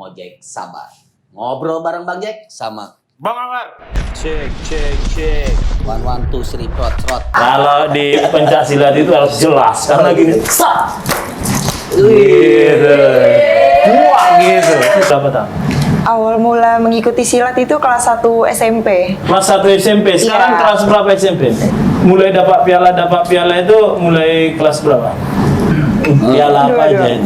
ngojek sabar. Ngobrol bareng Bang Jack sama Bang Amar. Cek. 1 2 3 trot. Kalau di pencaksilat itu harus jelas karena gini. Sat. Gitu. Wah gitu. Berapa tahun? Awal mula mengikuti silat itu kelas 1 SMP. Kelas 1 SMP. Sekarang Iya. kelas berapa SMP? Mulai dapat piala itu mulai kelas berapa? Piala apa aja?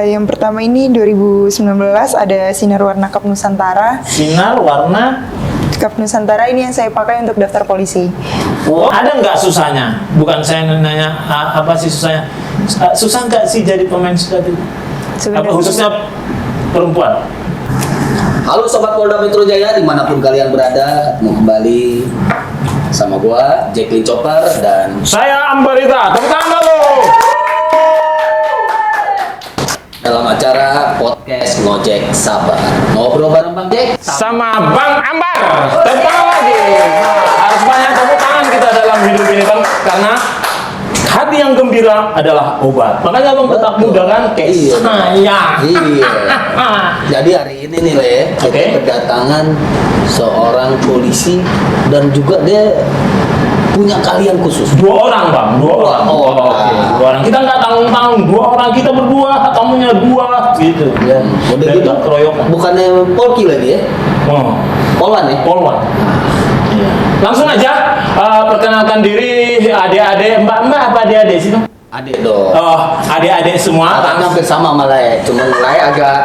Yang pertama ini 2019 ada Sinar Warna Cup Nusantara. Sinar warna. Cup Nusantara ini yang saya pakai untuk daftar polisi. Oh, ada nggak susahnya? Bukan saya nanya apa sih susahnya. Susah nggak sih jadi pemain silat itu? Apa khususnya perempuan? Halo Sobat Polda Metro Jaya dimanapun kalian berada, ketemu kembali sama gua Jacqueline Chopper dan Saya Ambarita, tepuk tangan dulu. dalam acara podcast Ngojek Sabar. Ngobrol bareng Bang Jack Sama Bang Ambar, tepuk tangan lagi. Nah, harus banyak tepuk tangan kita dalam hidup ini Bang, karena hati yang gembira adalah obat. Makanya Bang tetap muda kan, kayak Iya. saya. Iya. Jadi hari ini nih Le, kita Oke. kedatangan seorang polisi dan juga dia punya kalian khusus. Dua orang Bang, dua orang. Oh, Oke, dua orang. Kita nggak tanggung-tanggung, dua orang kita berdua, tamunya dua, gitu. Ya, udah Dan gitu nggak keroyokan. bukannya Polki lagi ya? Oh. Polwan ya? Polwan. Langsung aja perkenalkan diri adik-adik, mbak apa adik-adik sih Bang? Adik dong. Oh, adik-adik semua. Angkatnya hampir sama sama Le, cuman Le agak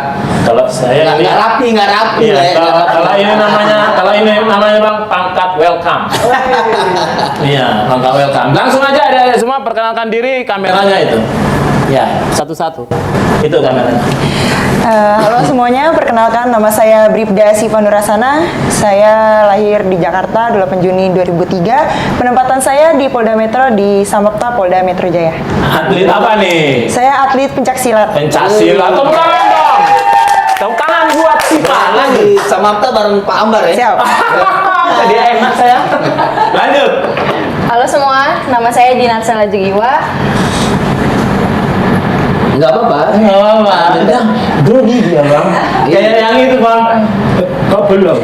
Kalau saya nggak rapi Iya, Le. kalau ini namanya Bang pangkat welcome. Iya, pangkat welcome. Langsung aja adik-adik semua perkenalkan diri, kameranya itu. Ya, satu-satu. Itu kameranya. Halo semuanya, perkenalkan nama saya Bribda Siva Nurasana. Saya lahir di Jakarta 8 Juni 2003. Penempatan saya di Polda Metro di Samapta, Polda Metro Jaya. Atlet apa nih? Saya atlet pencaksilat. Pencaksilat. Tepuk tangan dong. Tepuk tangan buat Siva lagi. Lagi sama Amta bareng Pak Ambar ya? Siap. Dia enak saya. Lanjut. Halo semua, nama saya Dinarsela Jugiwa. Nggak apa-apa. Ada grogi dia Bang. Kayak yang itu Bang. Kok belum?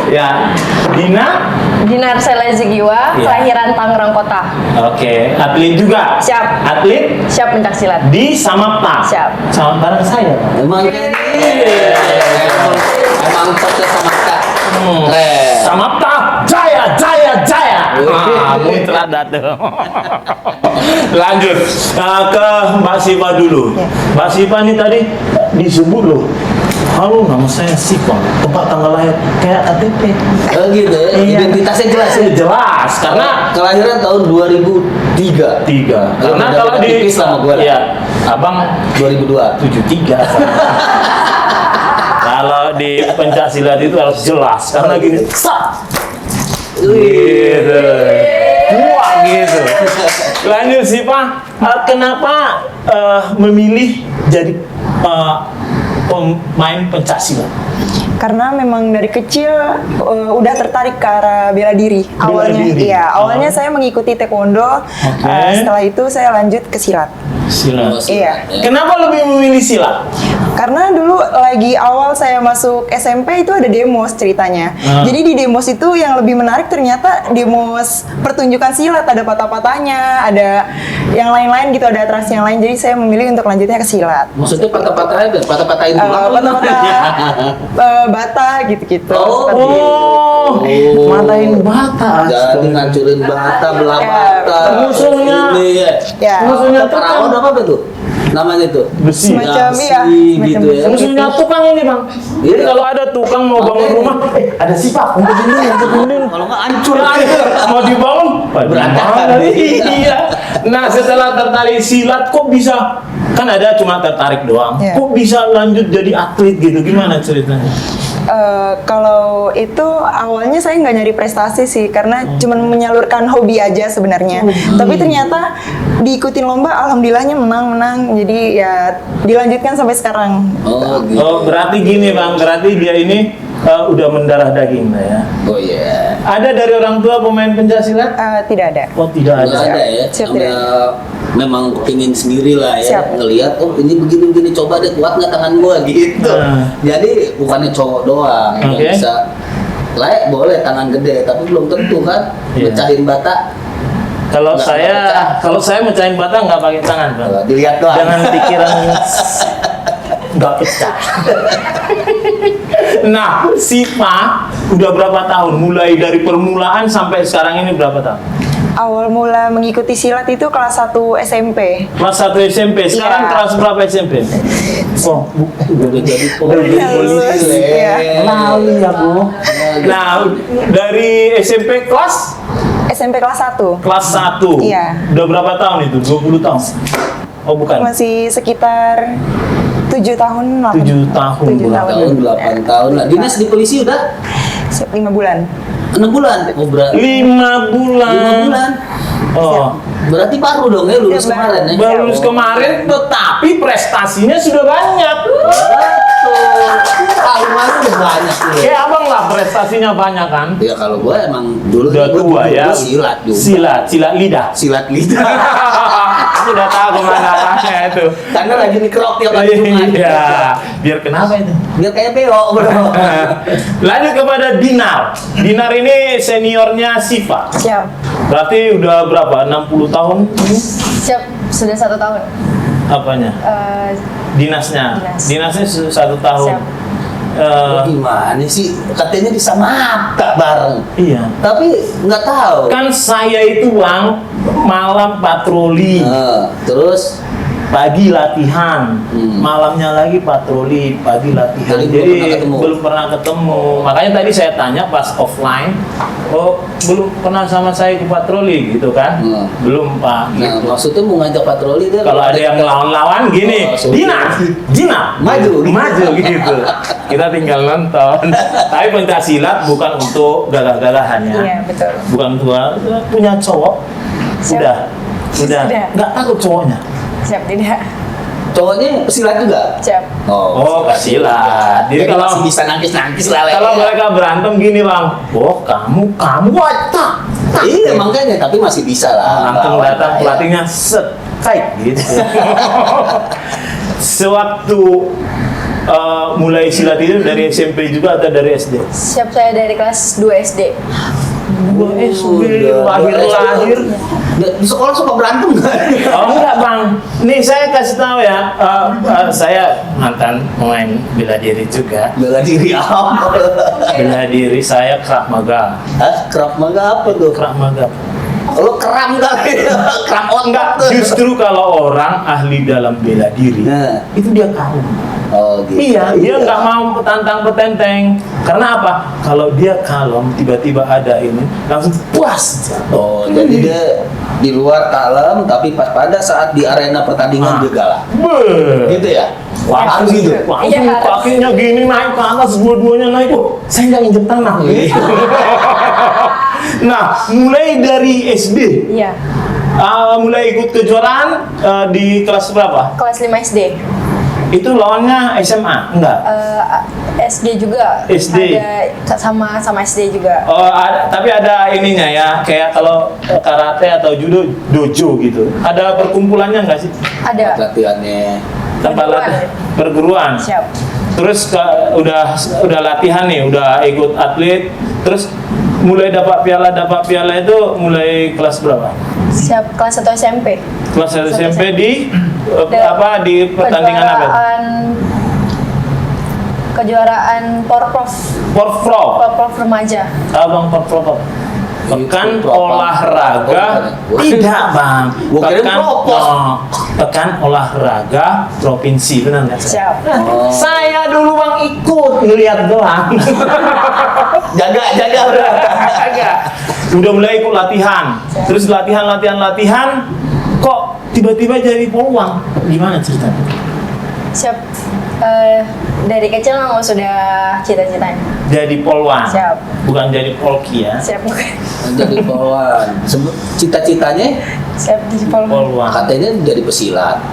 Ya, Dinarsela Jugiwa, Iya. kelahiran Tangerang Kota. Oke, atlet juga. Siap. Atlet Siap pencaksilat. di Samapta. Siap. Sama bareng saya. Bang. Emang emang podcast sama Amta. Keren. Samapta, jaya. Muncrat datang. Lanjut ke Mbak Siva dulu. Mbak Siva ini tadi disebut loh. Halo, nama saya Siva. Tempat tanggal lahir kayak KTP. Oh gitu ya? Iya. Identitasnya jelas ya? Jelas, karena Kelahiran tahun 2003. Karena kalau di tipis sama gue lah. Iya, Abang 2002. 73. Kalau di pencaksilat itu harus jelas karena gini. Sat. Gitu. Wah gitu. Lanjut sih Pak, kenapa memilih jadi pemain pencaksilat? Karena memang dari kecil udah tertarik ke arah bela diri. Bela Awalnya, diri. iya. Awalnya saya mengikuti taekwondo. Setelah itu saya lanjut ke silat. Silat. Iya. Kenapa lebih memilih silat? Karena dulu lagi awal saya masuk SMP itu ada demos ceritanya. Jadi di demos itu yang lebih menarik ternyata demos pertunjukan silat, ada patah-patahnya, ada yang lain-lain gitu, ada atraksi yang lain. Jadi saya memilih untuk lanjutnya ke silat. Maksudnya patah-patahin tulang? Patah-patah bata gitu-gitu. Seperti Matahin bata. Jadi ngancurin bata, belah Ya, bata. musuhnya. Ini ya. Ya. Musuhnya perawan apa tuh? Namanya tuh? Besi. Semacam iya, gitu ya. Musuhnya tukang ini Bang. Jadi Iya. kalau ada tukang mau bangun rumah, ada sih Pak, untuk ini. Kalau nggak hancur. Mau dibangun, Berantakan. Iya. Nah setelah tertarik silat kok bisa? Kan ada cuma tertarik doang. Iya. Kok bisa lanjut jadi atlet gitu? Gimana ceritanya? Kalau itu awalnya saya nggak nyari prestasi sih, karena cuman menyalurkan hobi aja sebenarnya. Tapi ternyata diikutin lomba, alhamdulillahnya menang. Jadi ya dilanjutkan sampai sekarang. Oh gitu. Oh berarti gini Bang, berarti dia ini udah mendarah daging lah ya. Oh iya. Ada dari orang tua pemain pencaksilat? Tidak ada. Oh tidak Nggak ada. ada ya. Siap, Ada memang pingin sendiri lah ya. Siap. Ngelihat oh ini begini coba deh kuat nggak tangan gua gitu. Jadi bukannya cowok doang yang Oke. bisa layak boleh tangan gede tapi belum tentu kan Iya. mecahin bata. Kalau Nggak saya pecah. kalau saya mecahin bata nggak pakai tangan, Bang. Dilihat doang. Jangan pikiran nggak pecah. Nah, Siva udah berapa tahun? Mulai dari permulaan sampai sekarang ini berapa tahun? Awal mula mengikuti silat itu kelas 1 SMP. Kelas 1 SMP. Sekarang Iya. kelas berapa SMP? Oh, Udah jadi Lulus, polisi. iya. Lalu ya, Bu. Nah, dari SMP kelas SMP kelas 1. kelas 1. Iya. Udah berapa tahun itu? 20 tahun. Oh, bukan. Masih sekitar 7 tahun, 8 7 tahun. 7 tahun. 8 tahun lah. Dinas di polisi udah 5 bulan. 6 bulan. Oh berarti 5 bulan. 5 bulan. Oh. Berarti baru dong ya lulus Iya, kemarin ya. Baru lulus kemarin, tetapi prestasinya sudah banyak. Tahun lalu udah banyak tuh. Kayak abang lah prestasinya banyak kan. Ya kalau gua emang dulu Udah gua tua ya. silat juga. Silat lidah. Silat lidah. Aku udah tahu kemana arahnya itu. Karena lagi mikrok tiap hari Jumat. Iya. Biar kenapa itu? Biar kayak beo bro. Lanjut kepada Dinar. Dinar ini seniornya Siva. Siap. Berarti udah berapa? 60 tahun? Siap, sudah 1 tahun. Apanya? Dinasnya. Dinas. Dinasnya 1 tahun. Siap. Gimana sih? Katanya disamata bareng. Iya. Tapi nggak tahu. Kan saya itu Bang malam patroli, Terus pagi latihan, Hmm. malamnya lagi patroli, pagi latihan. Jadi Jadi belum belum pernah ketemu. Makanya tadi saya tanya pas offline, oh belum pernah sama saya ke patroli gitu kan? Hmm. Belum Pak. Nah, Gitu. maksudnya mau ngajak patroli dia Kalau ada yang lawan-lawan gini, Oh, sudah. Dina, Maju. maju gitu. Kita tinggal nonton. Tapi pencaksilat bukan untuk gagah-gagahan ya. Iya, betul. Bukan untuk punya cowok. Siap. Udah. Sudah. Nggak takut cowoknya. Siap tidak? Cowoknya pesilat juga. Siap. Oh, pesilat. Jadi kalau masih bisa nangkis lah. kalau mereka berantem gini bang, oh kamu watak. Iya makanya tapi masih bisa lah. Langsung Lawan datang lah, ya. pelatihnya set kayak gitu. Sewaktu mulai silat itu dari SMP juga atau dari SD? Siap, saya dari kelas 2 SD. Gua SD Udah, lahir. Di sekolah suka berantem nggak? Oh enggak bang, nih saya kasih tahu ya, saya mantan pemain bela diri juga. Bela diri apa? Bela diri saya Krav Maga. Hah? Krav Maga apa tuh? Krav Maga. Lo kram kali. Kram Enggak, otak tuh. justru kalau orang ahli dalam bela diri, Nah. itu dia kalem. Oh gitu. Iya, dia nggak mau petantang petenteng. Karena apa? Kalau dia kalem, tiba-tiba ada ini, langsung puas. Oh, jadi dia di luar kalem, tapi pas pada saat di arena pertandingan dia galak. Gitu ya? Harus gitu. Langsung Iya, harus. kakinya gini naik ke atas, dua-duanya naik. Oh, saya nggak injek tanah. Gitu. Nah, mulai dari SD, Iya, mulai ikut kejuaraan di kelas berapa? kelas 5 SD. Itu lawannya SMA? Enggak. SD juga. SD. Ada sama SD juga. Oh, tapi ada ininya ya, kayak kalau karate atau judo, dojo gitu. Ada perkumpulannya nggak sih? Ada. Latihannya. Tempat Perguruan. latihan perguruan. Siap. Terus udah latihan nih, udah ikut atlet. Terus mulai dapat piala itu mulai kelas berapa? Siap, kelas 1 SMP. Kelas 1 SMP di Da- di pertandingan apa? Kejuaraan Porprov. Porprov. Porprov remaja. Abang Porprov. Pekan Itu olahraga tidak bang. Gua kira propos. Pekan olahraga provinsi benar nggak? Siap. Oh. Saya dulu bang ikut ngeliat doang. Jaga udah. Agak. Udah mulai ikut latihan. Terus latihan. Kok tiba-tiba jadi poluan? Gimana ceritanya? Siap. Dari kecil memang sudah cita-citanya. Jadi polwan. Siap. Bukan jadi polki ya. Siap, bukan. Jadi polwan. Cita-citanya Siap jadi polwan. Polwan. katanya jadi pesilat.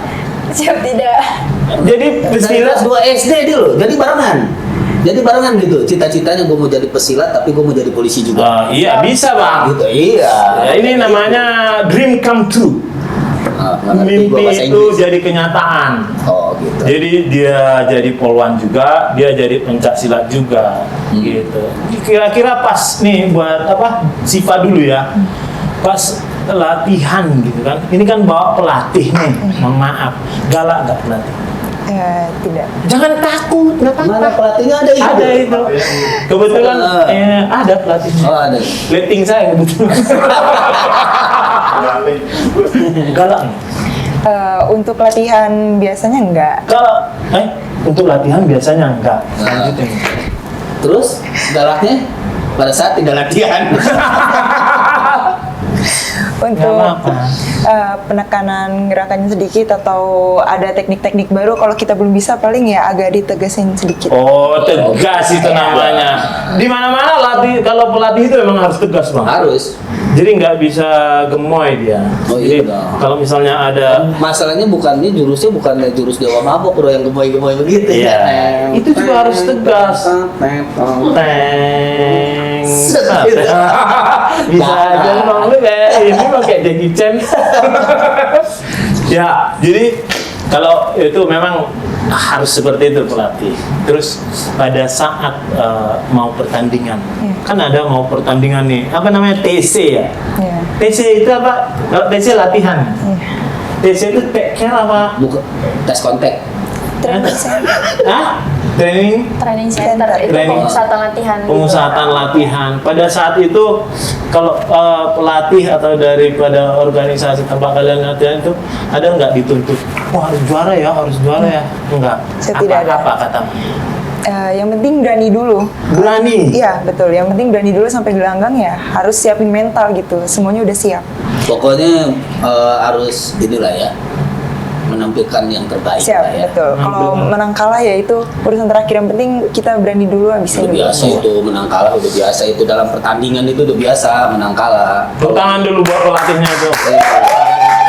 Siap tidak. Jadi Dari kelas pesilat 2 SD dia loh. Jadi barengan. Jadi barengan gitu, cita-citanya gue mau jadi pesilat tapi gue mau jadi polisi juga. Iya bisa bang. Gitu, iya. Ya, ini namanya dream come true. Nggak ngerti gua Mimpi bahasa itu Inggris. jadi kenyataan. Oh gitu. Jadi dia jadi polwan juga, dia jadi pencak silat juga, gitu. Kira-kira pas nih buat apa? Siva dulu ya. Pas latihan gitu kan. Ini kan bawa pelatih nih. Mohon maaf, galak nggak pelatih? Tidak. Jangan takut, nggak apa-apa. Mana pelatihnya ada itu? Ada itu. Kebetulan ada pelatihnya. Oh ada. Letting saya kebetulan. Galak nih. Untuk latihan biasanya enggak. Kalau untuk latihan biasanya enggak. Nah. Lanjutin. Terus galaknya pada saat tidak latihan. Untuk Nggak apa-apa. penekanan gerakannya sedikit atau ada teknik-teknik baru kalau kita belum bisa paling ya agak ditegasin sedikit. Oh, tegas itu namanya. Di mana-mana latih, kalau pelatih itu memang harus tegas, Bang. Harus. Jadi nggak bisa gemoy dia. Oh, Jadi iya dong. kalau misalnya ada Masalahnya jurusnya bukan jurus dewa mabok bro yang gemoy-gemoy begitu. Iya. Itu juga harus tegas. Teng. Bisa aja Bang lu kayak ini pakai Jackie Chan. Ya, jadi kalau itu memang harus seperti itu pelatih. Terus pada saat mau pertandingan, kan ada mau pertandingan nih, apa namanya TC ya? Iya. TC itu apa? Kalau TC latihan. TC itu take care apa? Bukan tes kontak. Training center. Hah? Training Training center itu Training. pemusatan latihan. pemusatan latihan. Pada saat itu kalau pelatih atau daripada organisasi tempat kalian latihan itu ada nggak dituntut? Wah harus juara ya, enggak. Saya tidak ada. Apa kata? Yang penting berani dulu. Berani. Iya betul. Yang penting berani dulu sampai gelanggang ya. Harus siapin mental gitu. Semuanya udah siap. Pokoknya harus inilah ya, menampilkan yang terbaik Siap lah ya. betul. Kalau menang kalah ya itu urusan terakhir. Yang penting kita berani dulu habis Udah ini. biasa itu menang kalah, udah biasa itu dalam pertandingan itu udah biasa menang kalah. Tepuk tangan dulu buat pelatihnya itu. Itu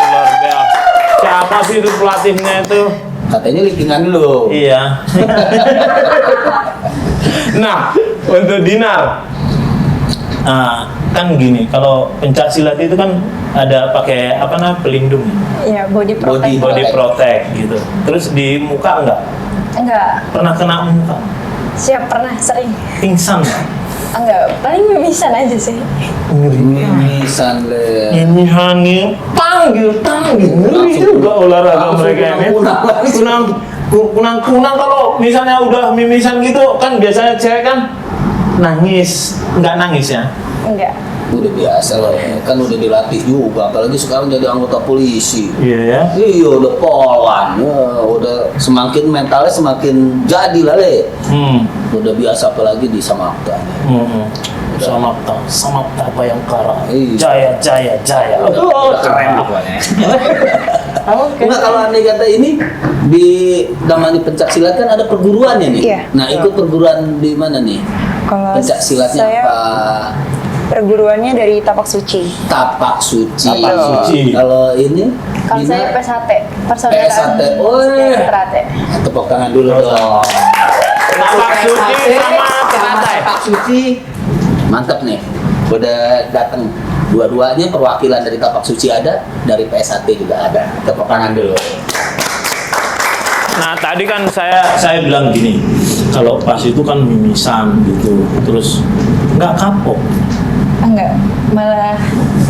luar biasa. Siapa sih itu pelatihnya itu? Katanya lingkungan lu. Iya. Nah, untuk Dinar, kan gini, kalau pencak silat itu kan ada pakai apa namanya pelindung, Iya body Body. protect. body protect gitu. Terus di muka Enggak. pernah kena muka, Siap pernah sering. pingsan nggak? Enggak, paling mimisan aja sih. Mimisan le. Ini hanya panggil ngeri juga olahraga Langsung mereka ini. kunang-kunang. Kunang kalau misalnya udah mimisan gitu kan biasanya cewek kan nangis, nggak nangis ya? Enggak. Udah biasa lah ya. Kan udah dilatih juga, apalagi sekarang jadi anggota polisi. Iya ya. Iya udah polan, ya, udah semakin mentalnya semakin jadi lah le. Udah biasa apalagi di Samapta. Samapta Bayangkara. Iya. Jaya. Udah keren pokoknya. Enggak kalau andai kata ini di namanya pencak silat kan ada perguruannya nih. Iya. Nah ikut perguruan di mana nih? Kalau Pencak silatnya saya apa? perguruannya dari Tapak Suci. Tapak Suci. Tapak Suci. Kalau ini? Kalau Dina? saya PSHT, persaudaraan PSHT. Oh, Sejahtera. tepuk tangan dulu dong. Tapak Suci sama Teratai. Tapak Suci. Mantap nih. Udah datang dua-duanya perwakilan dari Tapak Suci ada, dari PSHT juga ada. Tepuk tangan dulu. Nah tadi kan saya bilang gini, kalau pas itu kan mimisan gitu, terus nggak kapok. Enggak, malah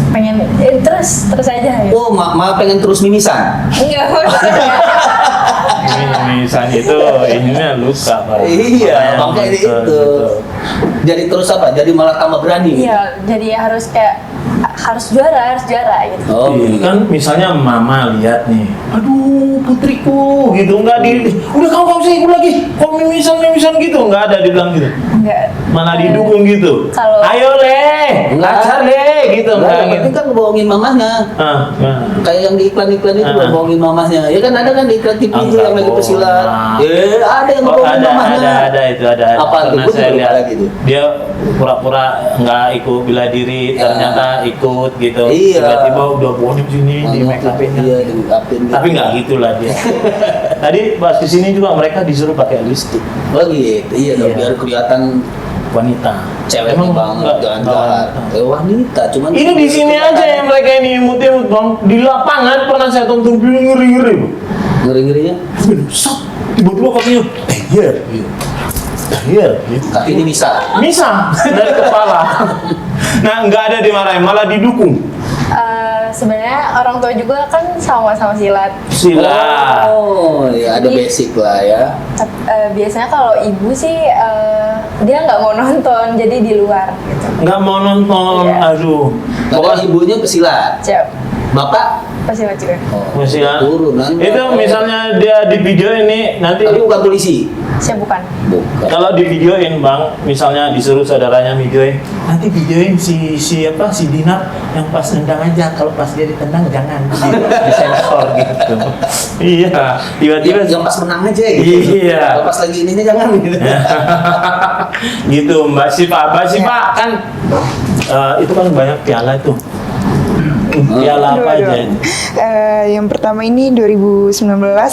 pengen terus aja gitu. Oh, malah pengen terus mimisan. Enggak, Mimisan itu ininya luka Pak. Iya, makanya itu. Gitu. Jadi terus apa? Jadi malah tambah berani. Gitu? Iya, jadi harus kayak harus juara gitu. Oh, Iya, kan misalnya mama lihat nih, aduh putriku gitu, nggak udah kamu sih ikut lagi, kok mimisan gitu, nggak ada dibilang gitu, Enggak. malah didukung gitu, Kalau- ayo le, ngajar le, gitu, Nah, nggak yang gitu. penting kan ngebohongin mamahnya. Nah. Kayak yang di iklan-iklan itu ngebohongin mamahnya. Ya kan ada kan di iklan TV itu Enggak, yang lagi pesilat. bohong. Ya, ada yang Oh, ngebohongin mamahnya. ada itu ada. Apa tuh? Pernah Gua saya juga lihat lagi tuh. dia pura-pura nggak ikut bela diri, Ya. ternyata ikut ikut gitu. Iya. Tiba-tiba udah boning sini di make upin. Iya, di make upin. Tapi nggak gitulah dia. Tadi pas di sini juga mereka disuruh pakai lipstick. Oh gitu, iya dong, Iya. biar kelihatan Wanita. cewek Emang banget, nggak- jangan nggak jahat. wanita. Wanita, cuman Ini di sini aja yang mereka ini imut-imut bang. Di lapangan pernah saya tonton ngeri-ngeri. Bang. ngeri-ngerinya. Sat, tiba-tiba katanya, iya, iya, gitu. Kaki ini bisa. Bisa dari kepala. Nah, nggak ada dimarahin, malah didukung. Sebenarnya orang tua juga kan sama-sama silat. Sila. Oh, ya ada Jadi- basic lah ya. Biasanya kalau ibu sih dia nggak mau nonton, jadi di luar gitu. Nggak mau nonton, Iya. aduh. Karena ibunya pesilat. Siap, Bapak pesilat juga. oh, Pesilat. turunan. Itu misalnya dia di video ini nanti tapi bukan polisi. Saya bukan. Bukan. kalau di videoin bang, misalnya disuruh saudaranya videoin, nanti videoin si Dinar yang pas nendang aja, kalau pas dia ditendang jangan di sensor gitu. Iya, tiba-tiba Yang pas menang aja gitu. Iya. Kalau pas lagi ininya jangan gitu. gitu Mbak Sipa kan itu kan banyak piala tuh. Piala apa Aduh, aja? aduh. Yang pertama ini 2019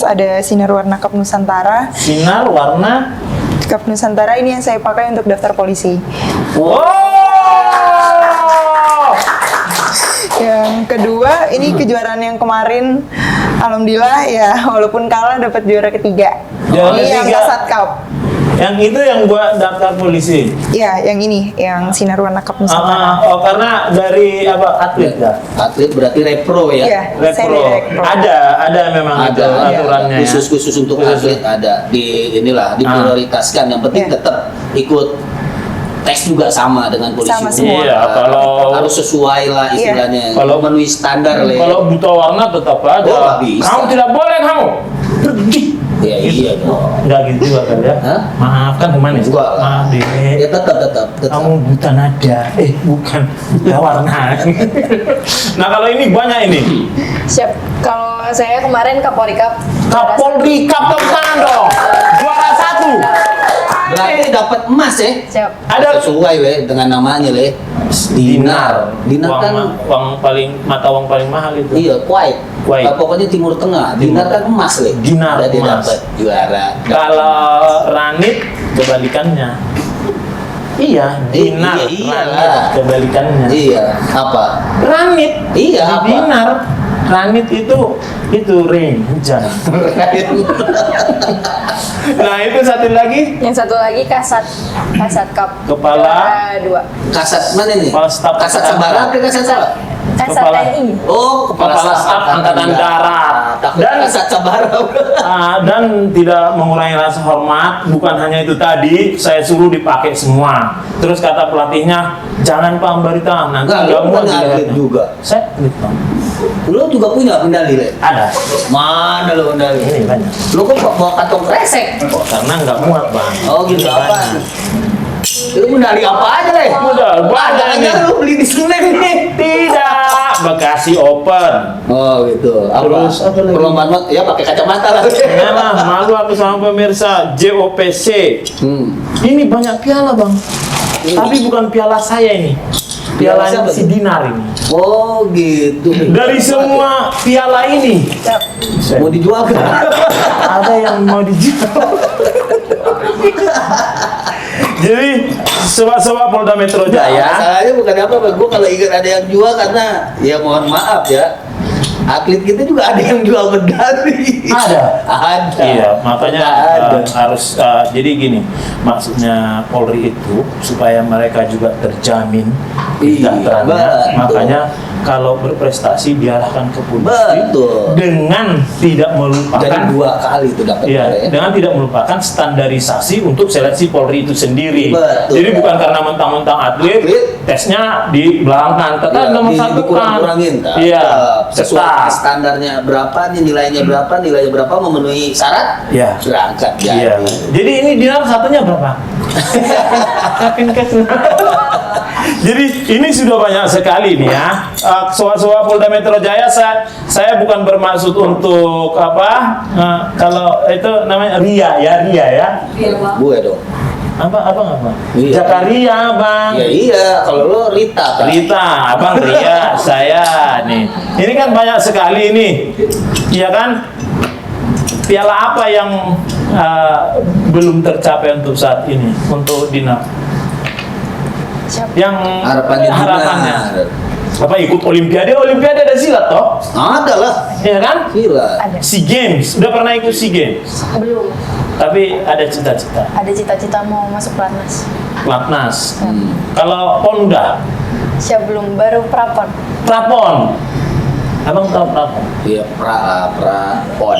ada Sinar Warna Cup Nusantara. Sinar warna. Cup Nusantara ini yang saya pakai untuk daftar polisi. Oh. Yang kedua ini kejuaraan yang kemarin, alhamdulillah ya walaupun kalah dapat juara ketiga. Juara Ini yang ketiga. Kasat Cup. Yang itu yang buat daftar polisi. Iya, yang ini, yang Sinar Warna Cup Nusantara. Oh, karena dari apa atlet ya? Atlet berarti repro ya. Iya, saya Repro. direkrut. Ada memang itu aturannya. Ya. Khusus untuk Khusus. atlet ada di inilah diprioritaskan. Yang penting Iya. tetap ikut tes juga sama dengan polisi. Sama semua. Iya, kalau- harus sesuai lah istilahnya. Kalau- memenuhi standar lah. Kalau buta warna tetap aja. Oh, nggak bisa. Kamu tidak boleh kamu. Pergi. Ya, iya dong. Enggak gitu juga kan ya? Hah? Maaf kan humanis. Enggak lah. Maaf Ya deh. tetap. Kamu buta nada. Bukan buta warna. Nah kalau ini banyak ini. Siap. Kalau saya kemarin Kapolri Cup. Kapolri Cup tepuk tangan dong. Juara 1. Berarti dapat emas ya. Siap. Ada Sesuai we dengan namanya le. Dinar. Dinar uang, kan uang paling mata uang paling mahal itu. iya Kuwait. Kuwait. Pokoknya Timur Tengah. Dinar kan emas le. Dinar Jadi emas. dapat juara. Kalau Ranit kebalikannya. Iya, dinar. iya, Ranit iyalah. kebalikannya. Iya. Apa? Ranit. Iya, Di apa? dinar. Ranit itu rain, hujan. Nah, itu satu lagi Yang satu lagi Kasat Cup. Kepala. Juara 2. Kasat mana nih? Kepala staf Kasat angkatan. Sabara ke Kasat Sabara? Kasat Kepala. TNI. Oh, Kepala Staf Angkatan Darat. Takut Dan- Kasat Sabara. Dan tidak mengurangi rasa hormat. Bukan hanya itu tadi, saya suruh dipakai semua. Terus kata pelatihnya, jangan Pak Barita, nanti Enggak, nggak lu muat bukan atlet dilihatnya." juga. Saya atlet Bang. Lu juga punya medali le? Ada. Mana lu medali? Ini banyak. Lu kok bawa kantong kresek? Karena nggak muat Bang. Oh gitu Ini apa? banyak. Lu medali apa aja le? Medali banyak Jangan-jangan nih. lu beli di Senen nih. Tidak, Bekasi Open. Oh gitu. Apa? Terus apa lagi? Perlombaan ya pakai kacamata lah. Nah, malu aku sama pemirsa JOPC. Ini banyak piala Bang. Ini. Tapi bukan piala saya ini. Piala Piala siapa si tuh? Dinar ini. Oh gitu. Dari semua piala ini, Mau dijual kan? ada yang mau dijual. Jadi sobat-sobat Polda Metro Jaya, Masalahnya bukan apa-apa. Gue kalau ingat ada yang jual karena ya mohon maaf ya. Atlet kita juga ada yang jual medali. Ada? Ada. Iya, makanya ada. harus jadi gini, maksudnya Polri itu supaya mereka juga terjamin Iya, kesejahteraannya. betul. Makanya kalau berprestasi diarahkan ke polisi Betul. dengan tidak melupakan Jadi 2 kali itu dapat Iya, ya. dengan tidak melupakan standarisasi untuk seleksi Polri itu sendiri. Betul. Jadi bukan karena mentang-mentang atlet, Atlet. tesnya dibelakangkan, tetap Ya, nomor satu kan. dikurang-kurangin. Iya, Sesuai tetap. standarnya berapa nih, nilainya berapa memenuhi syarat. Iya. Berangkat Iya. jadi. Jadi ini dinar satunya berapa? Jadi ini sudah banyak sekali nih ya. Soal-soal Polda Metro Jaya, saya bukan bermaksud untuk apa? Kalau itu namanya ria ya. Gue dong. Apa? Iya. Zakaria, Bang. Ya iya, kalau lo Rita kan. Rita, Abang Ria, saya nih. Ini kan banyak sekali ini, ya kan? Piala apa yang belum tercapai untuk saat ini untuk Dinar? Yang Harapannya Dinar. apa ikut Olimpiade ada silat toh? Ada lah. Ya kan? Gila. Ada. SEA Games, udah pernah ikut SEA Games? Belum. Tapi ada cita-cita. Ada cita-cita mau masuk pelatnas. Platnas. Kalau PON udah? Siap belum, baru prapon. Prapon. Abang tahu prapon? Iya, pon.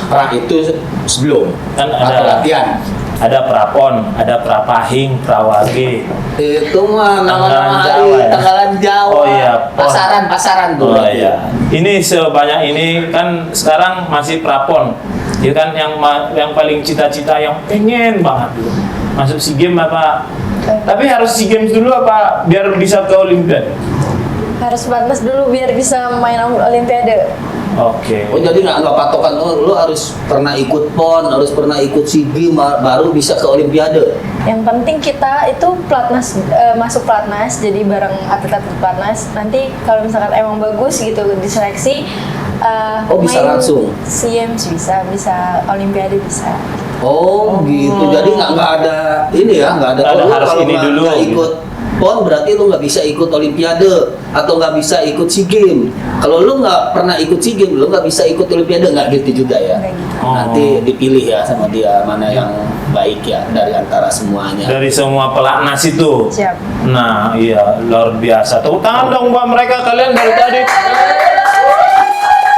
Pra itu sebelum. Kan Atau ada latihan. Ada prapon, ada prapahing, prawage. Itu mah nama-nama Tanggalan Jawa, ya? tanggalan Jawa. Oh iya, pon. Pasaran tuh. Oh iya. Ini sebanyak ini kan sekarang masih prapon. Ya kan yang paling cita-cita yang pengen banget dulu. Masuk SEA Games apa? Tapi harus SEA Games dulu apa biar bisa ke Olimpiade? Harus pelatnas dulu biar bisa main Olimpiade. Oke. Oh jadi nggak patokan lu harus pernah ikut PON, harus pernah ikut SEA Games baru bisa ke Olimpiade. Yang penting kita itu pelatnas, masuk pelatnas, jadi bareng atlet-atlet pelatnas. Nanti kalau misalkan emang bagus gitu diseleksi, bisa langsung? SEA Games bisa Olimpiade bisa. Oh gitu. Jadi nggak ada ini ya, nggak ada. Nggak ada lu harus kalau ini nggak dulu, ikut PON berarti lu nggak bisa ikut Olimpiade atau nggak bisa ikut SEA Games. Kalau lu nggak pernah ikut SEA Games, lu nggak bisa ikut Olimpiade, nggak gitu juga ya. Nggak gitu. Oh. Nanti dipilih ya sama dia mana yang baik ya dari antara semuanya. Dari semua pelatnas itu. Siap. Nah, iya luar biasa. Tepuk tangan dong buat mereka kalian dari tadi.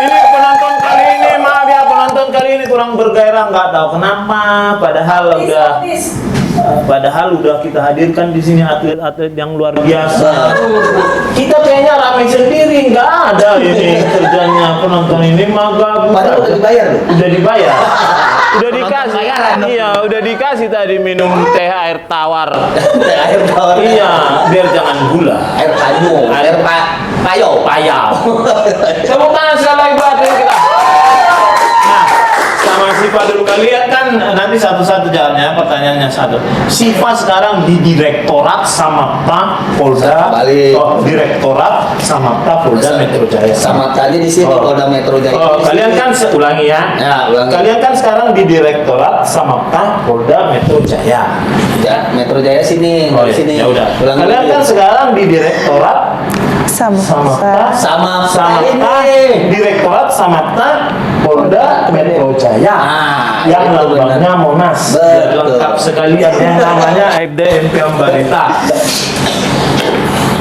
Ini penonton kali ini, maaf ya penonton kali ini kurang bergairah, nggak tahu kenapa. Padahal udah kita hadirkan di sini atlet-atlet yang luar biasa. Kita kayaknya ramai sendiri, nggak ada ini kerjanya penonton ini maka Padahal udah dibayar loh. udah dibayar. Udah dikasih, iya, udah dikasih tadi minum teh air tawar. Air tawar. Iya, biar jangan gula. Air kayu, air payo. Payah. Tepuk tangan sekali lagi buat atlet kita. Nah, sama Siva dulu kalian kan nanti satu-satu jalannya, pertanyaannya satu. Siva sekarang di Direktorat Samapta Polda. Balik. Oh, Direktorat Samapta Polda Metro Jaya. Sama tadi di sini Polda Metro Jaya. Oh, Di kalian sini. kan ulangi ya. Ya, ulangi. Kalian kan sekarang di Direktorat Samapta Polda Metro Jaya. Ya, Metro Jaya sini, Oh, di iya. sini. Ya udah. Ulangi Kalian lagi. kan sekarang di Direktorat Samapta Samapta ini. Direktorat Samapta Polda Metro Jaya. Ah, yang itu lambangnya benar. Monas. Betul. Biar lengkap sekalian yang namanya FDMP Barita.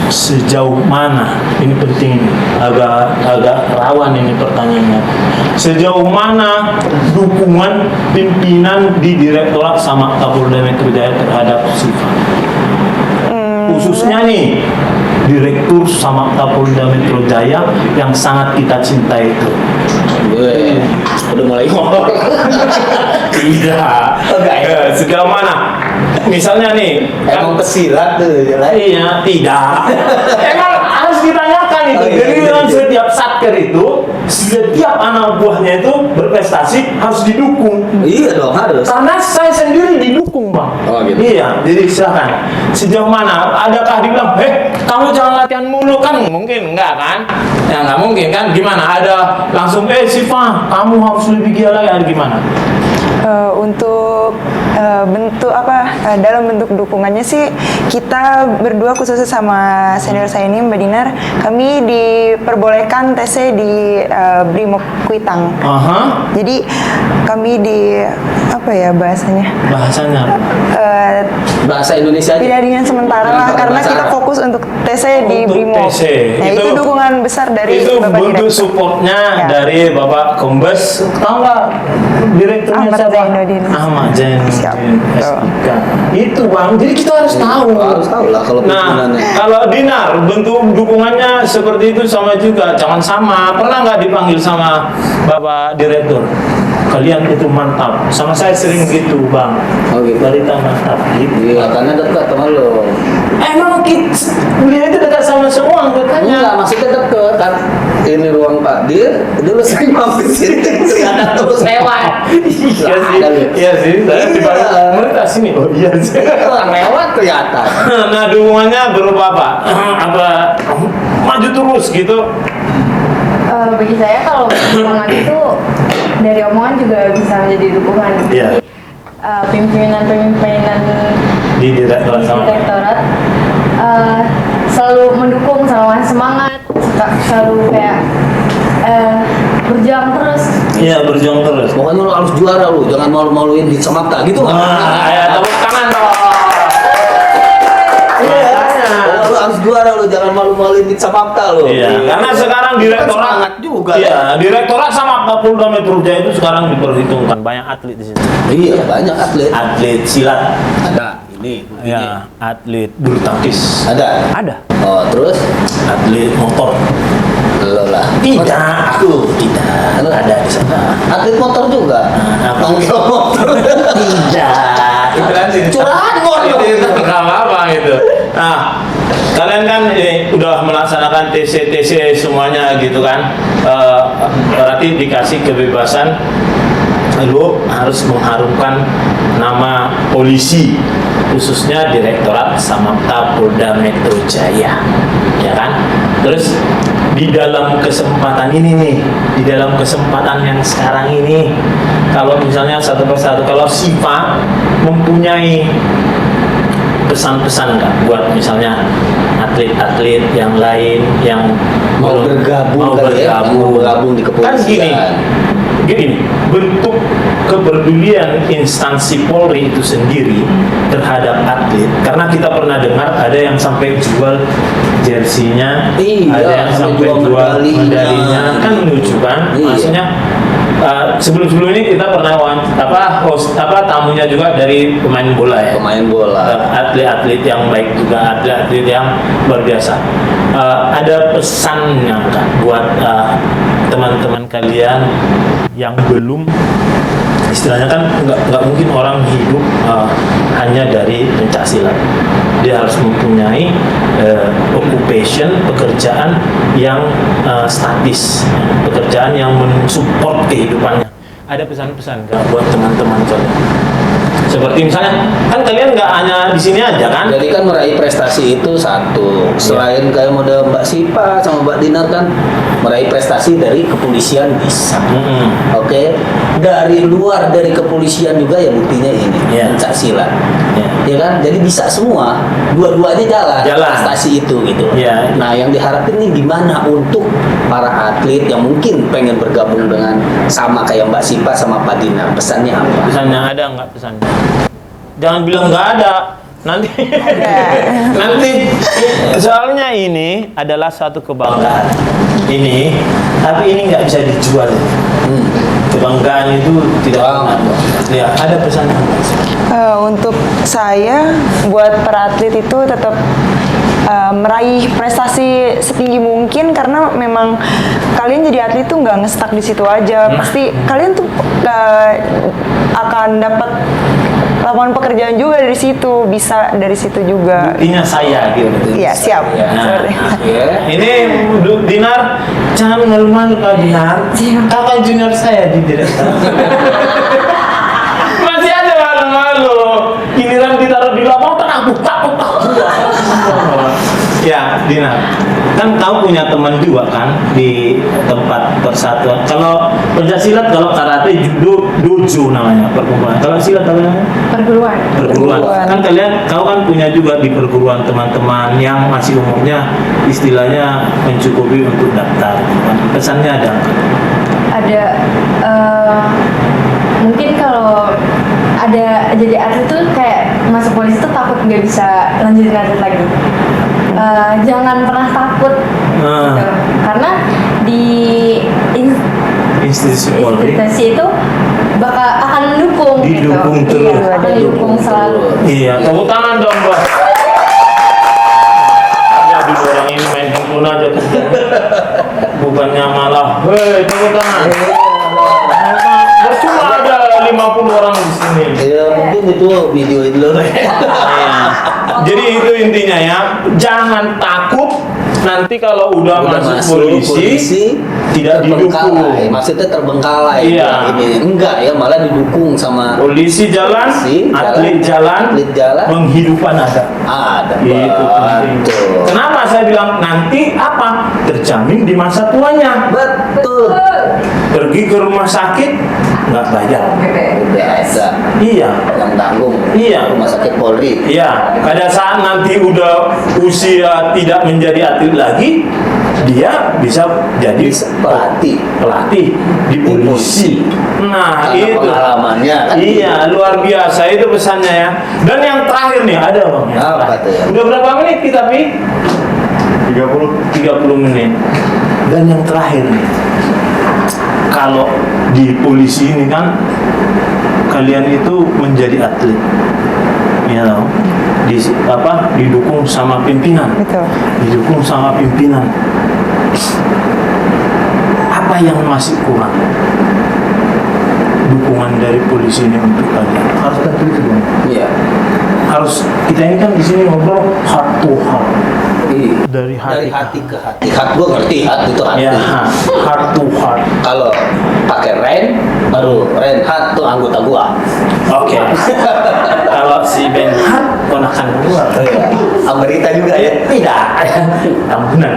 Sejauh mana ini penting, agak rawan ini pertanyaannya. Sejauh mana dukungan pimpinan di Direktorat Samapta Polda Metro Jaya terhadap Siva? Khususnya nih Direktur Samapta Polda Metro Jaya yang sangat kita cintai itu. Gue udah mulai ngomong. Tidak. Enggak ya? Sejauh mana? Misalnya nih, Emang pesilat tuh, ya lah. iya, tidak. Emang harus ditanyakan itu. Oh, iya, Jadi iya, dengan iya. setiap satker itu, setiap anak buahnya itu berprestasi harus didukung. Iya dong, harus. Karena saya sendiri didukung, Bang. Oh, gitu. Iya, jadi silakan. Sejauh mana? Adakah dibilang, kamu jangan latihan mulu kan? Mungkin enggak kan? Ya nggak mungkin kan? Gimana? Ada langsung, Siva, kamu harus lebih giat lagi. Ada gimana? Untuk bentuk dalam bentuk dukungannya sih kita berdua khususnya sama senior saya ini Mbak Dinar, kami diperbolehkan TC di Brimob Kuitang. Aha. Jadi kami di bahasanya Bahasanya. Bahasa Indonesia aja. tidak dengan sementara lah Dengan karena bahasa kita Arab. fokus untuk TC di Untuk Brimob. TC. Nah, itu dukungan besar dari itu Bapak bentuk Direktur. supportnya Ya. dari Bapak Kombes. Tahu nggak direkturnya Ahmad siapa? Zainuddin. Ahmad Siap. Zainuddin SIK. Itu Bang. Jadi kita harus tahu. Harus tahu lah kalau Nah, pimpinannya. kalau Dinar bentuk dukungannya seperti itu sama juga. Jangan sama. Pernah nggak dipanggil sama Bapak Direktur? kalian itu mantap. Sama saya sering gitu bang. Oh gitu. Balita mantap gitu. Iya, karena dekat sama lo. Emang beliau itu dekat sama semua anggotannya. Enggak, maksudnya deket kan. Ini ruang Pak Dir, dulu sering mampir sini, ternyata terus lewat. Iya sih, iya sih. Saya di mereka sini. Oh iya sih. Orang lewat ternyata. Nah dukungannya berupa apa? Apa maju terus gitu? Bagi saya kalau dukungan itu dari omongan juga bisa menjadi dukungan. Iya. Jadi, pimpinan-pimpinan Di direktorat sama. direktorat selalu mendukung, selalu ngasih semangat, selalu kayak berjuang terus. Iya berjuang terus. Pokoknya lo harus juara lo, jangan malu-maluin di Samapta gitu. Nah, ya tepuk tangan dong. Lo harus juara lo, jangan malu-maluin di Samapta lo. Iya, karena sekarang direktorat semangat juga. Iya, direktorat sama Polda Metro Jaya itu sekarang diperhitungkan banyak atlet di sini. Iya, banyak atlet. Atlet silat, Ada ini. ya, atlet bulu tangkis, Ada. ada. Oh, terus Atlet motor, lo lah. tidak, aku tidak Lo ada di sana. Atlet motor juga. Apa? Nongkrong motor. Tidak, itu kan Curahan gua. itu nggak apa gitu. Nah, kalian kan ini udah melaksanakan TC semuanya gitu kan, berarti dikasih kebebasan, lu harus mengharumkan nama polisi, khususnya Direktorat Samapta Polda Metro Jaya, ya kan? Terus di dalam kesempatan ini nih, di dalam kesempatan yang sekarang ini, kalau misalnya satu persatu, kalau Siva mempunyai pesan-pesan nggak buat misalnya atlet-atlet yang lain yang Mau bergabung mau kali ya, mau bergabung di kepolisian. kan gini bentuk kepedulian instansi Polri itu sendiri terhadap atlet, karena kita pernah dengar ada yang sampai jual jersinya, Iya, ada yang sampai jual jual medalinya. medalinya, kan lucu kan? Iya. Maksudnya sebelum ini kita pernah host tamunya juga dari pemain bola ya, Pemain bola. atlet-atlet yang baik juga, atlet-atlet yang luar biasa. Ada pesannya nggak buat teman-teman kalian yang belum, istilahnya kan nggak mungkin orang hidup hanya dari pencak silat. Dia harus mempunyai occupation, pekerjaan yang statis, pekerjaan yang mensupport kehidupannya. Ada pesan-pesan nggak buat teman-teman kalian? Seperti misalnya, kan kalian nggak hanya di sini aja kan? Jadi kan meraih prestasi itu satu. Selain kayak model Mbak Sipa sama Mbak Dinar kan meraih prestasi dari kepolisian bisa. Oke. Dari luar dari kepolisian juga ya buktinya ini. Iya. Pencak silat. Iya. Ya kan? Jadi bisa semua. Dua-duanya jalan. Jalan. Prestasi itu gitu. Iya. Nah, yang diharapin nih gimana untuk para atlet yang mungkin pengen bergabung dengan sama kayak Mbak Sipa sama Pak Dinar. Pesannya apa? Pesannya ada nggak pesannya? Jangan bilang nggak ada. Nanti, soalnya ini adalah suatu kebanggaan. Ini, tapi ini nggak bisa dijual. Kebanggaan itu tidak pernah. Ya, ada pesannya. Untuk saya, buat para atlet itu tetap meraih prestasi setinggi mungkin, karena memang kalian jadi atlet tuh nggak ngestak di situ aja. Pasti kalian tuh akan dapat lapangan pekerjaan juga dari situ, bisa dari situ juga. Buktinya saya gitu. Iya, siap. Nah, Seperti- ini Dinar, jangan malu-malu Kak Dinar. Kakak junior saya di direktur. Masih ada malu-malu. Giliran ditaruh di lapangan, tenang buka. Ya, Dinar. Kan kamu punya teman juga kan di tempat persatuan. Kalau pencaksilat, kalau karate judo dojo namanya, perkumpulan. Kalau silat apa namanya? Perguruan. Perguruan. Perguruan. Kan kau kan punya juga di perguruan teman-teman yang masih umurnya istilahnya mencukupi untuk daftar. Pesannya ada nggak? Ada mungkin kalau ada jadi atlet tuh kayak masuk polisi tuh takut nggak bisa lanjutin atlet lagi. Jangan pernah takut gitu. Karena di Institusi Polri institusi itu akan mendukung Didukung gitu. terus. Iya, akan didukung selalu. Iya, tepuk tangan dong, Bos. Jadi orang ini main handphone aja tuh. Bukannya malah, hei, tepuk tangan. Percuma 50 orang di sini. Ya mungkin itu videoin dulu. Iya. Jadi itu intinya ya, jangan takut nanti kalau udah masuk polisi tidak didukung. Maksudnya terbengkalai. Iya. Ini enggak ya, malah didukung sama Polisi jalan, atlet jalan, penghidupan ada. Ada. Itu penting. Betul. Kenapa saya bilang nanti apa? Terjamin di masa tuanya. Betul. Pergi ke rumah sakit nggak bayar. Udah ada Iya. yang tanggung. Iya. Rumah sakit Polri. Iya, pada saat nanti udah usia tidak menjadi atlet lagi, dia bisa jadi pelatih di polisi. Nah, Karena itu pengalamannya kan. iya, luar biasa itu pesannya ya. Dan yang terakhir nih ada Bang. ya. Apa tuh ya? Udah berapa menit kita, Pi? 30 menit. Dan yang terakhir nih. Kalau di polisi ini kan kalian itu menjadi atlet. Ya tahu. Didukung sama pimpinan. Betul. Didukung sama pimpinan. Apa yang masih kurang? Dukungan dari polisi ini untuk kalian. Harus bantu itu dong. Iya. Harus kita ini kan di sini ngobrol heart to heart. Iya. Dari hati ke hati. Hati gua ngerti, hati itu hati. Ya, heart to heart. Kalau pakai Ren, baru Ren Hat tuh anggota gua. Oke. Kalau si Ben Hart ponakan gua. Iya. Amerika juga ya? Tidak. Tambunan.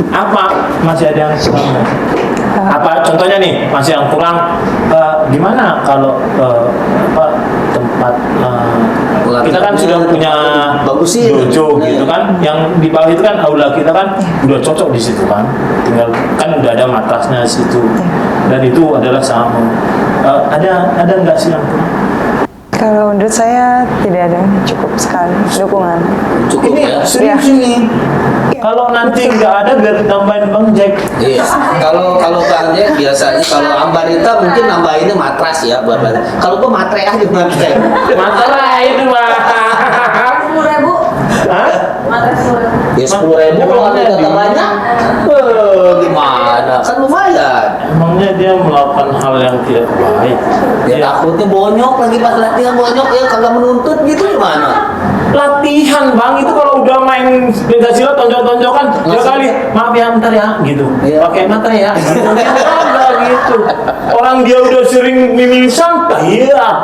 Apa masih ada yang kurang? Apa contohnya nih masih yang kurang? Gimana kalau tempat kita kan sudah punya bagus sih dojo gitu kan, yang di bawah itu kan aula kita kan udah cocok di situ kan, tinggal kan udah ada matrasnya di situ, dan itu adalah sama. Ada nggak sih yang kurang? Kalau menurut saya tidak ada, cukup sekali dukungan. Cukup Ini ya? serius Iya. ini. Kalau nanti nggak ada biar ditambahin Bang Jack. Iya. Kalau Bang Jack biasanya kalau Ambarita mungkin nambahinnya matras ya buat Bang. Kalau gua matre aja matre. Masalah itu mah. 10.000. Hah? Mata 10.000. Ya 10.000 kalau ada kata banyak. Gimana? Kan lumayan. Emangnya dia melakukan hal yang tidak baik. Ya takutnya bonyok lagi pas latihan bonyok ya kagak menuntut gitu gimana? Latihan Bang itu kalau udah main pencaksilat tonjok-tonjokan ya Maksudnya? kali maaf ya bentar ya gitu. Iya. Pakai matre ya. Ada gitu. Orang dia udah sering mimisan bayar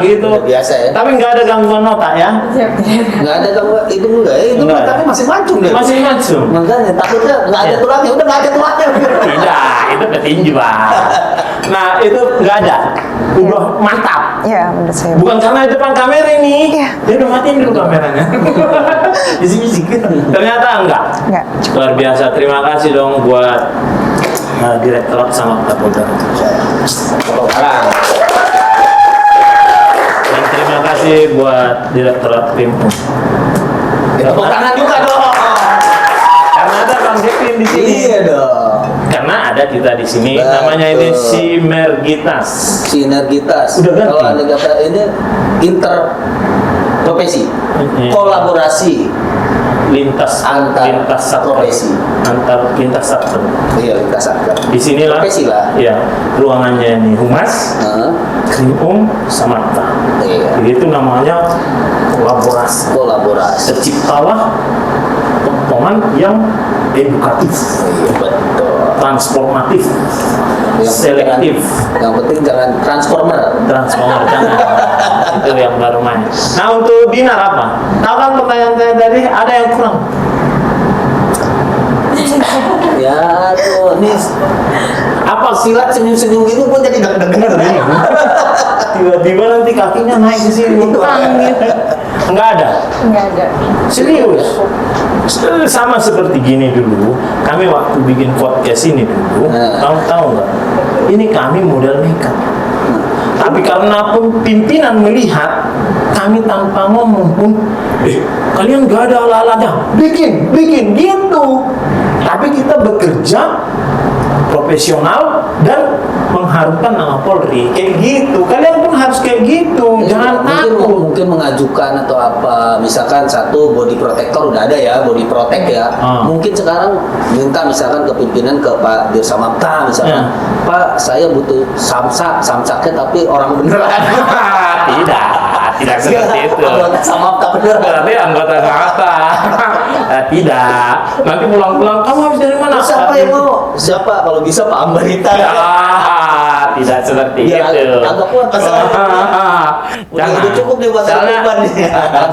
gitu. Udah biasa ya. Tapi nggak ada gangguan nota ya. Nggak ada kamu itu enggak ya itu Enggak. tapi masih mancung deh. Masih langsung. Makanya takutnya nggak ada Iya. tulangnya udah nggak ada tulangnya. Tidak, itu petinju Bang. Nah itu nggak ada. Udah mantap. Ya, menurut saya. Bukan karena di depan kamera ini. Iya. Dia udah matiin dulu kameranya. Bisik-bisik. Ternyata enggak. Enggak. Luar biasa. Terima kasih dong buat Direktorat sama Kapolda. Dan terima kasih buat Direktorat Krimum. Tepuk tangan juga dong. Karena ada Bang Kevin di sini. Iya dong. Karena ada kita di sini. Betul. Namanya ini Sinergitas. Sinergitas. Udah ganti. Kalau ada kata ini inter profesi, Iya. kolaborasi. Lintas satker. Profesi. Antar lintas satker. Iya lintas satker. Di sinilah Profesi lah. ya ruangannya ini humas, Heeh. krimum, samata. Iya. Jadi itu namanya kolaborasi. Kolaborasi. Terciptalah potongan yang edukatif, Iya betul. transformatif, selektif. Yang penting jangan transformer. Transformer jangan. Itu yang baru main. Nah untuk Dinar apa? Tahu kan pertanyaan saya tadi ada yang kurang? Ya tuh nih apa silat senyum-senyum gitu pun jadi deg-degan. Tiba-tiba nanti kakinya naik ke sini, tang gitu. Enggak ada. Enggak ada. Serius. Sama seperti gini dulu, kami waktu bikin podcast ini dulu, kamu tahu nggak? Ini kami modal nekat. Tapi karena pimpinan melihat kami tanpa ngomong pun, kalian nggak ada ala-alanya, bikin gitu. Tapi kita bekerja profesional dan mengharumkan nama Polri, kayak gitu. Kalian pun harus kayak gitu, jangan takut. Mungkin mengajukan tunjukkan atau apa, misalkan satu body protector udah ada ya, body protect ya. Mungkin sekarang minta misalkan ke pimpinan, ke Pak Dirsamapta misalkan, Pak saya butuh samsaknya tapi orang beneran. Tidak seperti itu. Anggota Samapta beneran. Berarti anggota Samapta. Tidak. Nanti pulang-pulang kamu habis dari mana? Siapa yang mau? Siapa? Kalau bisa Pak Ambarita. Tidak seperti Ya, itu. agak kuat masalahnya. Udah cukup nih buat korban.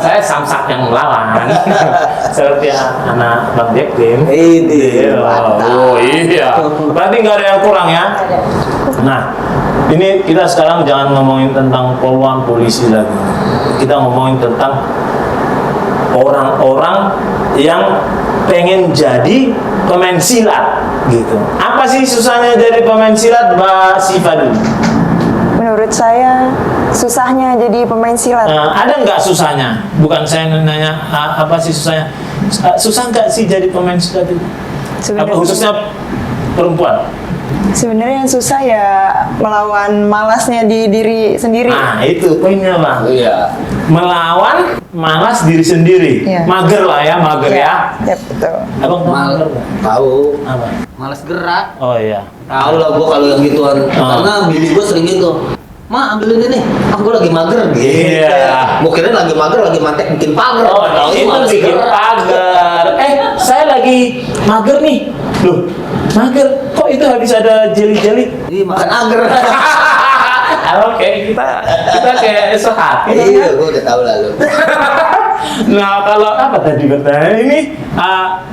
Saya samsak yang melawan. Seperti anak Bang Jacqueline. Ini Oh iya. Berarti nggak ada yang kurang ya? Nah, ini kita sekarang jangan ngomongin tentang poluan polisi lagi. Kita ngomongin tentang orang-orang yang pengen jadi pemain silat gitu. Apa sih susahnya jadi pemain silat, Mbak Siva dulu? Menurut saya susahnya jadi pemain silat. Ada nggak susahnya? Bukan saya nanya apa sih susahnya. Susah nggak sih jadi pemain silat itu? Apa khususnya perempuan? Sebenarnya yang susah ya melawan malasnya di diri sendiri. Nah itu poinnya Bang. Iya. Melawan malas diri sendiri. Iya. Mager lah ya, mager ya. Ya betul. Abang mager nggak? Tahu. Apa? Malas gerak. Oh iya. Tahu lah gua kalau yang gituan. Karena bini gua sering gitu. Ma ambil ini nih, aku lagi mager gitu. Iya. Gua kira lagi mager, lagi mantek bikin pagar. Oh, Tahu itu malas bikin gerak. pagar. Saya lagi mager nih. Loh, mager. Kok itu habis ada jeli-jeli? Ini makan agar. Oke, kita kayak sehati. Iya, gua udah tahu lalu. Nah, kalau apa tadi katanya ini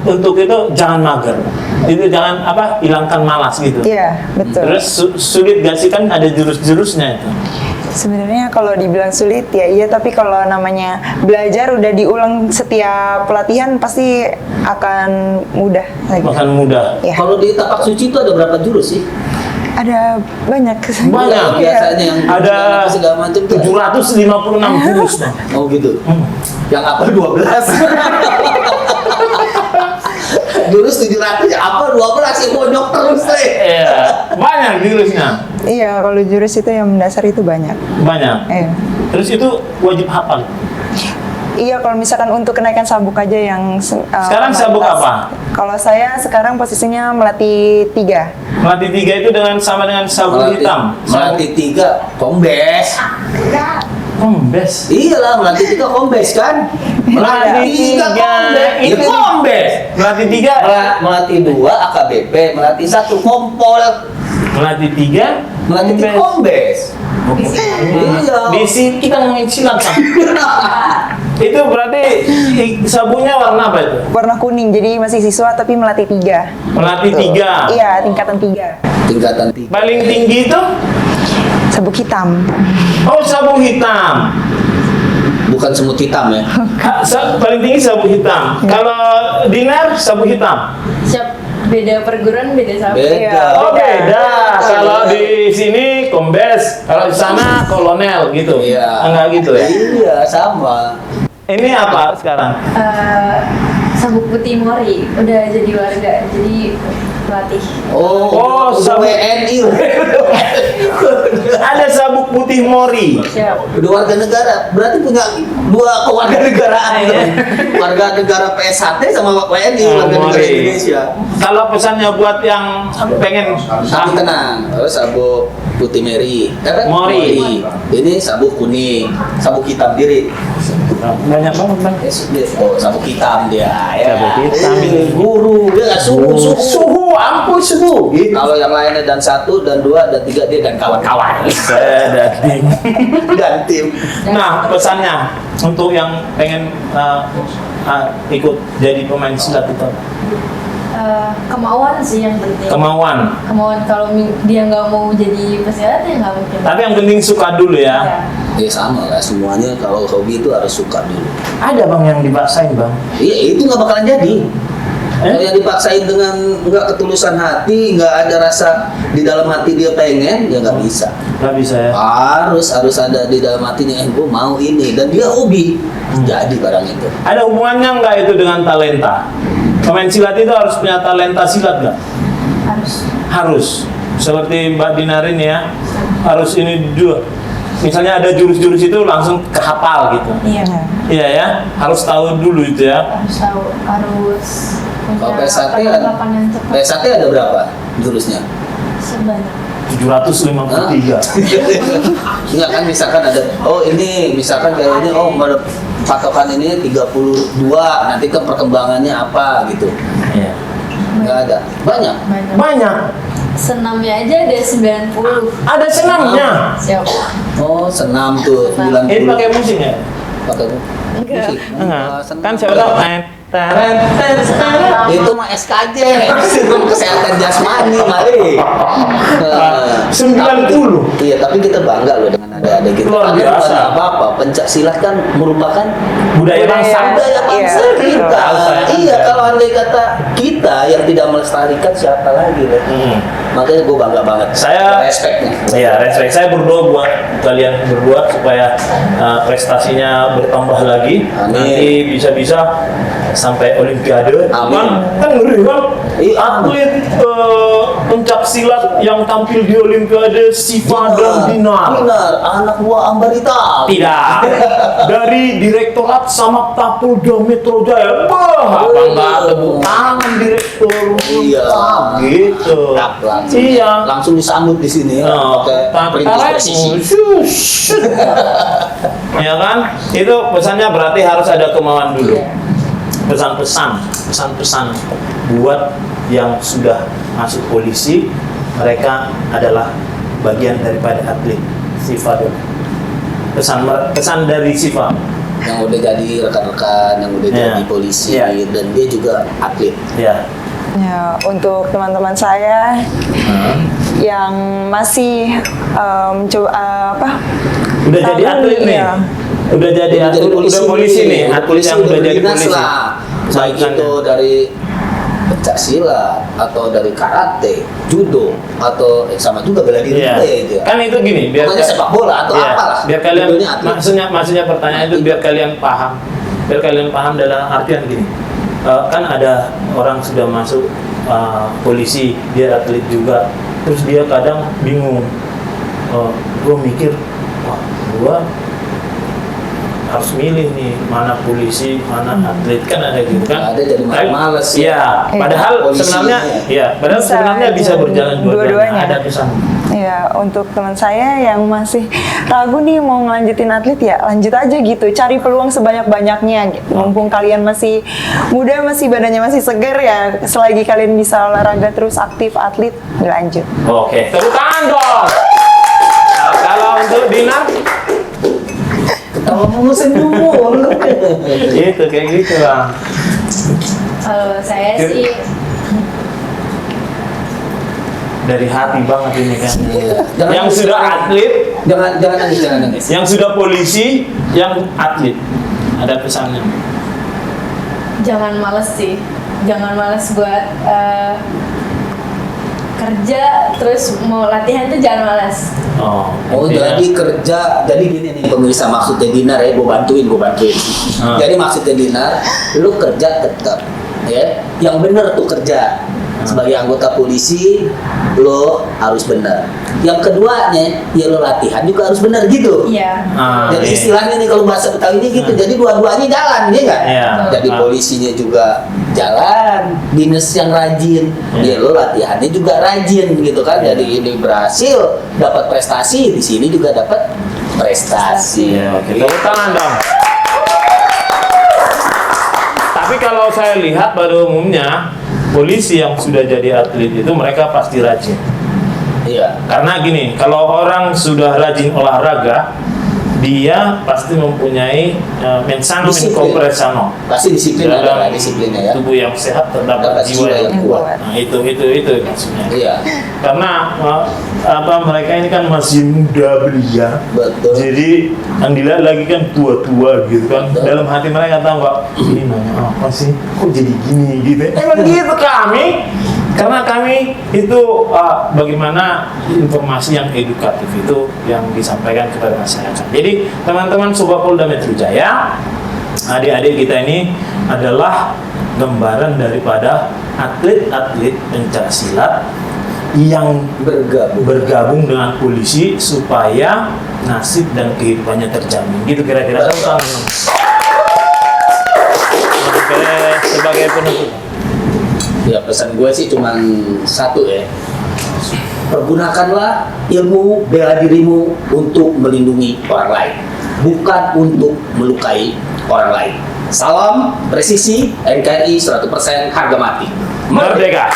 untuk itu jangan mager. Itu jangan hilangkan malas gitu. Iya, betul. Terus sulit gak sih, kan ada jurus-jurusnya itu. Sebenarnya kalau dibilang sulit ya iya, tapi kalau namanya belajar udah diulang setiap pelatihan pasti akan mudah lagi. Bahkan mudah. Ya. Kalau di tapak suci itu ada berapa jurus sih? Ada banyak. Banyak. Iya. Biasanya yang Ada segala macam tuh. 756 jurus. Bang. Oh gitu. Yang apa 12? Jurus 700 ya apa 12 sih bonyok terus deh. Iya, banyak jurusnya. Iya, kalau jurus itu yang mendasar itu banyak. Banyak. Iya. Terus itu wajib hafal. Iya, kalau misalkan untuk kenaikan sabuk aja yang Sekarang sabuk apa? Kalau saya sekarang posisinya melatih 3. Melatih 3 itu sama dengan sabuk hitam. Melatih 3 kombes. Kombes. Iyalah melatih 3 kombes kan. Melatih 3 kombes. Itu kombes. Melatih 3. Melatih 2 AKBP, melatih 1 kompol. Melatih 3. Melatih 3 kombes. Iya. Di sini kita ngomongin silat Bang. Itu berarti sabuknya warna apa itu? Warna kuning, jadi masih siswa tapi melatih 3. Melatih 3. Iya, tingkatan 3. Tingkatan 3. Paling tinggi itu? Sabuk hitam. Oh, sabuk hitam. Bukan semut hitam ya. Paling tinggi sabuk hitam. Kalau Dinar sabuk hitam. Siap, beda perguruan, beda sabuk. Beda. Oh beda. Kalau di sini kombes, kalau di sana kolonel gitu. Iya. Enggak gitu ya? Iya, sama. Ini apa sekarang? Sabuk putih Mori udah jadi warga, jadi pelatih. Oh, sabuk WNI. Ada sabuk putih Mori. Siap. Udah warga negara, berarti punya 2 kewarganegaraan. Warga negara PS1 sama WNI, warga negara Mori. Indonesia. Kalau pesannya buat yang pengen Tapi tenang, sabuk putih Meri. Mori. Ini sabuk kuning, sabuk hitam diri. banyak banget Bang. Oh, sabuk hitam dia. Ya. Sabuk hitam. Ini guru, dia nggak suhu. Ampun suhu. Kalau yang lainnya dan 1, dan 2, dan 3 dia dan kawan-kawan. Dan tim. Nah, pesannya untuk yang pengen ikut jadi pemain silat itu. Kemauan sih yang penting. Kemauan. Kalau dia nggak mau jadi pesilat ya nggak mungkin. Tapi yang penting suka dulu ya. Ya. Ya sama lah, semuanya kalau hobi itu harus suka dulu. Ada Bang yang dipaksain Bang. Iya, itu nggak bakalan jadi. Kalau yang dipaksain dengan nggak ketulusan hati, nggak ada rasa di dalam hati dia pengen, ya nggak bisa. Nggak bisa ya. Harus ada di dalam hatinya, gue mau ini, dan dia hobi, jadi barang itu. Ada hubungannya nggak itu dengan talenta? Pemain silat itu harus punya talenta silat nggak? Harus. Harus. Seperti Mbak Dinarin ya, harus ini juga. misalnya ada jurus-jurus itu langsung kehafal gitu. Iya. Iya ya, harus tahu dulu itu ya. Harus tahu, harus Kalau punya PSAT perlengkapan yang cepat. PSAT ada berapa jurusnya? Sebanyak 753. Enggak kan, misalkan ada, oh ini misalkan kayak ini, oh pada patokan ini 32, nanti kan perkembangannya apa gitu. Iya. Enggak ada. Banyak. Banyak. Senamnya aja ada 90. Ada senamnya. Siap. Oh, senam tuh 90. Ini pakai musik ya? Pakai Enggak. musik. Enggak. Oh, senam. Kan siapa tahu Itu mah SKJ, sistem kesehatan jasmani, mari. 90. Iya, tapi kita bangga loh dengan ada gitu. Luar Karena biasa. bukan apa-apa, pencak silat kan merupakan budaya bangsa. budaya bangsa Iya, kita. betul. Iya, kalau andai kata kita yang tidak melestarikan, siapa lagi? Leh? Makanya gue bangga banget. Saya- respectnya. Iya, respect. Saya berdoa buat kalian berdua supaya prestasinya bertambah lagi. Amin. Nanti bisa-bisa sampai Olimpiade. Amin. Kan ngeri kan? Iya. Atlet pencak silat yang tampil di Olimpiade Siva dan Dinar. Benar, anak buah Ambarita. Tidak. Dari Direktorat Samapta Polda Metro Jaya. Wah, apa enggak tepuk tangan direktur? Iya. Gitu. Tak, langsung, Iya. langsung disambut di sini ya. Oh, Pakai perintis presisi. Ya kan? Itu pesannya berarti harus ada kemauan dulu. Pesan-pesan buat yang sudah masuk polisi, mereka adalah bagian daripada atlet. Siva dulu. Pesan dari Siva. Yang udah jadi rekan-rekan, yang udah Iya. jadi polisi, Iya. dan dia juga atlet. Ya. Ya, untuk teman-teman saya yang masih Udah jadi tahun atlet nih. ya. Udah jadi atlet, udah polisi nih. udah Atlet polisi, yang udah udah jadi berdinas polisi. lah. Baik Misalkan. itu dari pencak silat atau dari karate, judo, atau sama juga bela diri Iya. juga ya itu ya. Kan itu gini, biar Pokoknya sepak bola atau iya, apalah. biar kalian Judulnya atlet. maksudnya pertanyaan itu biar kalian paham. Biar kalian paham dalam artian gini. Kan ada orang sudah masuk polisi, dia atlet juga. Terus dia kadang bingung. Gue mikir, wah, gue harus milih nih mana polisi, mana atlet, kan ada gitu kan? Ada, jadi Tapi- males ya. Iya, padahal Polisinya sebenarnya, ya. padahal Bisa sebenarnya bisa jadi berjalan dua-duanya. dua-duanya. Ada pesan. Ya, untuk teman saya yang masih ragu nih mau ngelanjutin atlet ya, lanjut aja gitu. Cari peluang sebanyak-banyaknya gitu. Mumpung kalian masih muda, masih badannya masih seger ya, selagi kalian bisa olahraga terus aktif atlet, lanjut. Oke, tepuk tangan dong. Nah, kalau untuk Dinar, Kalau mau senyum. itu kayak gitu lah. Kalau saya sih Dari hati banget ini kan. Jangan Yang nangis, sudah atlet, jangan nangis, jangan nangis. yang sudah polisi, yang atlet. Ada pesannya. jangan males sih. Jangan males buat kerja terus mau latihan tuh jangan males. Oh, iya. jadi kerja, jadi gini nih pemirsa, maksudnya Dinar ya, gue bantuin. Jadi maksudnya Dinar, lu kerja tetap, ya, yang bener tuh kerja. Sebagai anggota polisi, lo harus bener. Yang keduanya, ya lo latihan juga harus bener gitu. Iya. Jadi iya. istilahnya nih kalau bahasa Betawi ini gitu, jadi dua-duanya jalan, ya nggak? Iya. Jadi polisinya juga jalan, dinas yang rajin, Iya. ya lo latihannya juga rajin gitu kan. Iya. Jadi ini berhasil, dapat prestasi, di sini juga dapat prestasi. Iya, oke. Tepuk tangan dong. Tapi kalau saya lihat pada umumnya polisi yang sudah jadi atlet itu mereka pasti rajin. Iya. Karena gini, kalau orang sudah rajin olahraga, dia pasti mempunyai mensano in Disiplin. corpore sano. Pasti disiplin ada disiplinnya ya. Tubuh yang sehat terdapat Dapat jiwa yang kuat. kuat. Nah, itu maksudnya. Iya, Karena mereka ini kan masih muda belia. betul. Jadi yang dilihat lagi kan tua-tua gitu kan. Betul. Dalam hati mereka tahu nggak, ini namanya apa sih? Kok jadi gini gitu? Emang gitu kami. Karena kami itu bagaimana informasi yang edukatif itu yang disampaikan kepada masyarakat. Jadi teman-teman Sobat Polda Metro Jaya, adik-adik kita ini adalah gambaran daripada atlet-atlet pencak silat yang bergabung dengan polisi supaya nasib dan kehidupannya terjamin. Gitu kira-kira. Oke, sebagai penutup. Ya pesan gue sih cuman satu ya. Pergunakanlah ilmu bela dirimu untuk melindungi orang lain, bukan untuk melukai orang lain. Salam presisi, NKRI 100% harga mati. Merdeka.